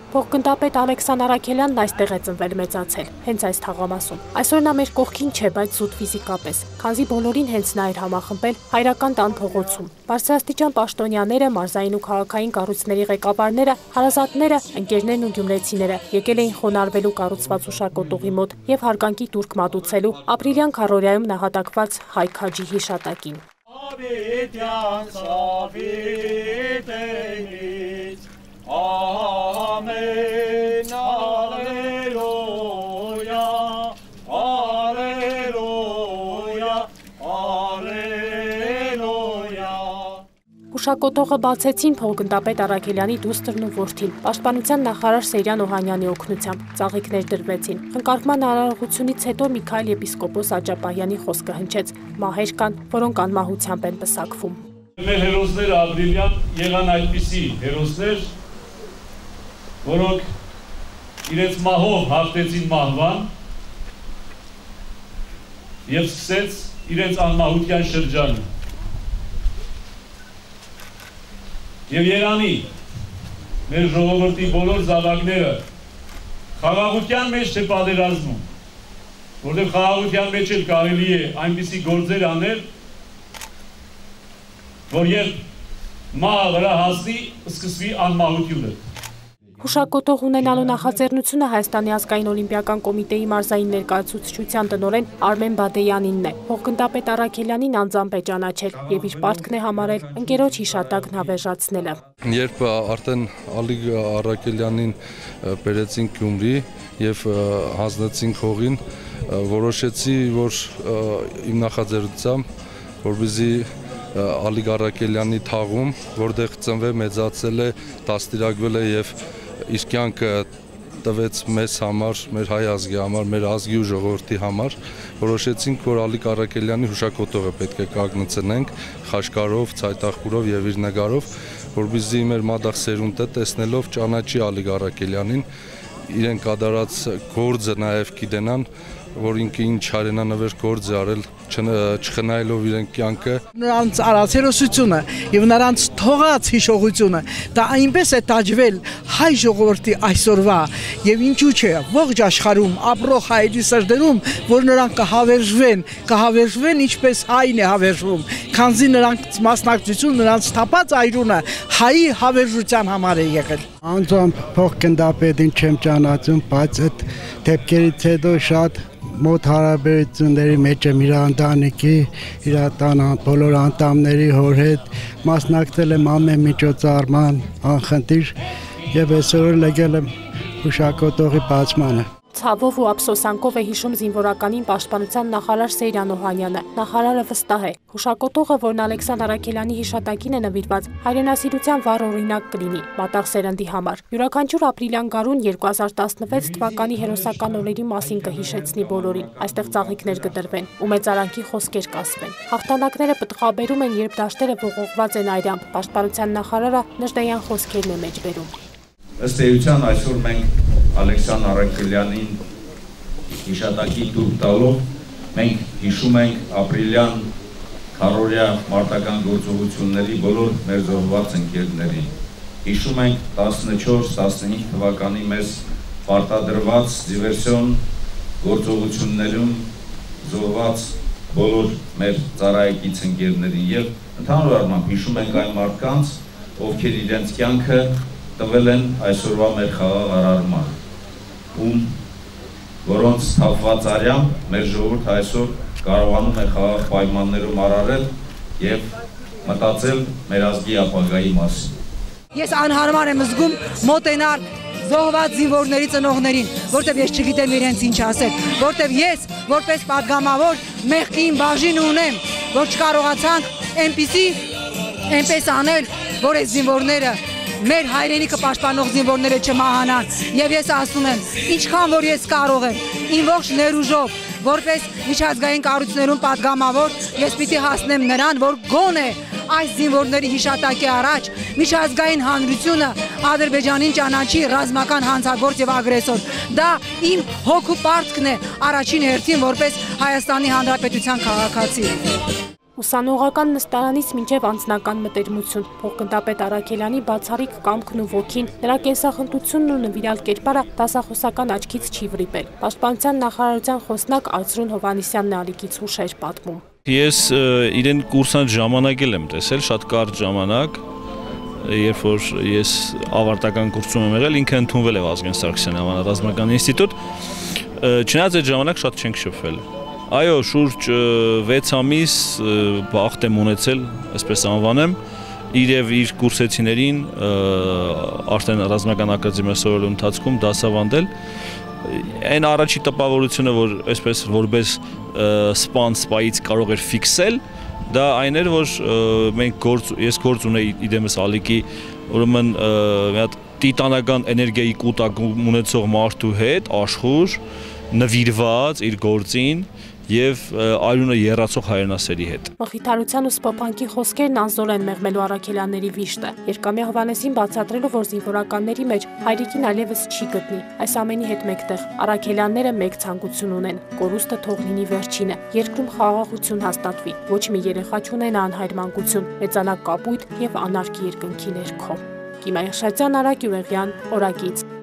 Փոխգնդապետ Ալեքսան Արաքելյանն այստեղ է ծնվել մեծացել, հենց այս թաղամասում։ Այսօր նա մեր կողքին չէ, բայց զուտ ֆիզիկապես, քանզի բոլորին հենց նա էր համախմբել հայրական տան փողոցում։ Բարձրաստիճան պաշտոնյաները, մարզային ու քաղաքային կառույցների ղեկավարները, հարազատները, ընկերներն ու գյումրեցիները եկել էին խոնարհվելու կառուցված ուշակոթողի մոտ եւ հարգանքի տուրք մատուցելու ապրիլյան քարոզարիայում նահատակված Հայկ Քաջի հիշատակին։ Ամեն ալելույա, ալելույա, ալելույա։ Հուշակոթողը բացեցին փոխգնդապետ Արաքելյանի դուստրն ու որդին, պաշտպանության նախարար Սերյան Օհանյանի օգնությամբ, ծաղիկներ դրվեցին։ Խնկարկման արարողությունից հետո Միքայել եպիսկոպոս Աճապահյանի խոսքը հնչեց. մահեր կան, որոնք անմահությամբ են պսակվում։ Մեր հերոսները ապրիլյան եղան այդպիսի հերոսներ, որոնք իրենց մահով հաղթեցին մահվան և սկսեց իրենց անմահության շրջանը։ Եվ երանի մեր ժողովրդի բոլոր զավակները խաղաղության մեջ չէ պատերազմում, որտեղ խաղաղության մեջ էլ կարելի է այնպիսի գործեր անել, որ երբ մահը վրա հասնի, սկսվի անմահությունը։ Հուշակոթող ունենալու նախաձեռնությունը Հայաստանի ազգային օլիմպիական կոմիտեի մարզային ներկայացուցչության տնօրեն Արմեն Բադեյանինն է։ Փոխգնդապետ Արաքելյանին անձամբ է ճանաչել եւ իր պարտքն է համարել ընկերոջ հիշատակն հավերժացնելը։ Երբ արդեն Ալիկ Արաքելյանին բերեցին Գյումրի եւ հանձնեցին հողին, որոշեցի, որ իմ նախաձեռնությամբ, որպեսզի Ալիկ Արաքելյանի թաղում, որտեղ ծնվել, մեծացել է, դաստիարակվել է եւ իր կյանքը տվեց մեզ համար, մեր հայ ազգի համար, մեր ազգի ու ժողովրդի համար, որոշեցինք, որ Ալիկ Արաքելյանի հուշակոթողը պետք է կանգնեցնենք խաշկարով, ցայտաղբյուրով եւ իր նկարով, որպեսզի մեր մադաղ սերունդը տեսնելով ճանաչի Ալիկ Արաքելյանին, իրեն կատարած գործը նաեւ գիտենան, որ ինքը ինչ հայրենանվեր գործ է արել, չխնայելով իրեն կյանքը։ Նրանց արած հերոսությունը եւ նրանց թողած հիշողությունը դա այնպես է տաջվել հայ ժողովրդի այսօրվա եւ ինչու՞ չէ ողջ աշխարհում ապրող հայերի սրտերում, որ նրանք կհավերժվեն ինչպես հայն է հավերժվում, քանզի նրանց մասնակցություն, նրանց թափած այրունը հայի հավերժության համար է եղել։ Անձամբ փոխգնդապետին չեմ ճանաչում, բայց այդ դեպքերից հետո շատ մոտ հարաբերությունների մեջ եմ իր ընտանիքի, իր տան բոլոր անդամների հոր հետ, մասնակցել եմ ամեն միջոցառման, անխնդիր եւ այսօր եկել եմ հուշակոթողի բացմանը։ Ցավով ու ափսոսանքով է հիշում զինվորականին պաշտպանության նախարար Սերյան Օհանյանը։ Նախարարը վստահ է, հուշակոթողը, որն Ալեքսան Արաքելյանի հիշատակին է նվիրված, հայրենասիրության վառ օրինակ կլինի մատաղ սերնդի համար։ Յուրաքանչյուր ապրիլյան գարուն 2016 թվականի հերոսական օրերի մասին կհիշեցնի բոլորին։ Այստեղ ծաղիկներ կդրվեն ու մեծարանքի խոսքեր կասվեն։ Հաղթանակները պտղաբերում են, երբ դաշտերը ողողված են այրամբ։ Պաշտպանության նախարարը նժդեյան խոսքերն է մեջբերում։ Ըստ էության այսօր մենք Ալեքսան Արաքելյանին հիշատակի տուր տալով մենք հիշում ենք ապրիլյան քարոզարիա մարտական գործողությունների բոլոր մեր զոհված ընկերներին։ Հիշում ենք 14-15 թվականի մեզ պարտադրված դիվերսիոն գործողություններում զոհված բոլոր մեր ծառայեկից ընկերներին եւ ընդհանուր առմամբ հիշում ենք այն մարդկանց, ովքեր իրենց կյանքը տվել են այսօրվա մեր խաղաղ արարման, որոնց թափված արյամբ մեր ժողովուրդը այսօր կարողանում է խաղաղ պայմաններում արարել եւ մտածել մեր ազգի ապագայի մասին։ Ես անհարմար եմ զգում մոտենալ զոհված զինվորների ծնողներին, որտեղ ես չգիտեմ իրենց ինչ ասել, որտեղ ես որպես պատգամավոր մեղքին բաժին ունեմ, որ չկարողացանք այնպես անել, որ այս զինվորները մեր հայրենիքը պաշտպանող զինվորները չմահանան եւ ես ասում եմ ինչքան որ ես կարող եմ իմ ողջ ներուժով որպես միջազգային կառույցներում պատգամավոր ես պիտի հասնեմ նրան որ գոնե այս զինվորների հիշատակի առաջ միջազգային հանրությունը Ադրբեջանին ճանաչի ռազմական հանցագործ եւ ագրեսոր դա իմ հոգու պարտքն է առաջին հերթին որպես Հայաստանի Հանրապետության քաղաքացի Ուսանողական նստարանից մինչև անձնական մտերմություն, փոխգնդապետ Արաքելյանի բացառիկ կամքն ու ոգին, նրա կենսախնդությունն ու նվիրալ կերպարը դասախոսական աչքից չի վրիպել։ Պաշտպանության նախարարության խոսնակ Արծրուն Հովհաննիսյանն է ալիքից հուշեր պատմում։ Ես իրեն կուրսանտ ժամանակ եմ տեսել, շատ կարճ ժամանակ, երբ որ ես ավարտական կուրսում եմ եղել, ինքը ընդունվել է Վազգեն Սարգսյանի անվան ռազմական ինստիտուտ, չնայած այդ ժամանակ շատ չենք շփվել։ Այո, շուրջ 6 ամիս բախտ եմ ունեցել, այսպես անվանեմ, իր եւ իր կուրսեցիներին արդեն ռազմական ակադեմիա սովորելու ընթացքում դասավանդել։ Այն առաջի տպավորությունը, որ այսպես որպես սպայից կարող էր ֆիքսել, դա այն էր, որ ես գործ ունեի իդեմս ալիքի, ուրեմն մի հատ տիտանական էներգիայի կուտակում ունեցող մարդու հետ, աշխուժ, նվիրված իր գործին եւ արյունը եռացող հայրենասերի հետ։ Մխիթարության ու սփոփանքի խոսքերն անզոր են մեղմելու Արաքելյանների վիշտը։ Երկամյա Հովհաննեսին բացատրելով, որ զինվորականների մեջ հայրիկին այլևս չի գտնի։ Այս ամենի հետ մեկտեղ Արաքելյանները մեկ ցանկություն ունեն՝ կորուստը թող լինի վերջինը։ Երկրում խաղաղություն հաստատվի, ոչ մի երեխա չունենա անհայրմանկություն, մեծանա կապույտ եւ անարգ երկնքի ներքո։ Կիմա Եղշացյան, Արա Գյուղեղյան, Օրակից։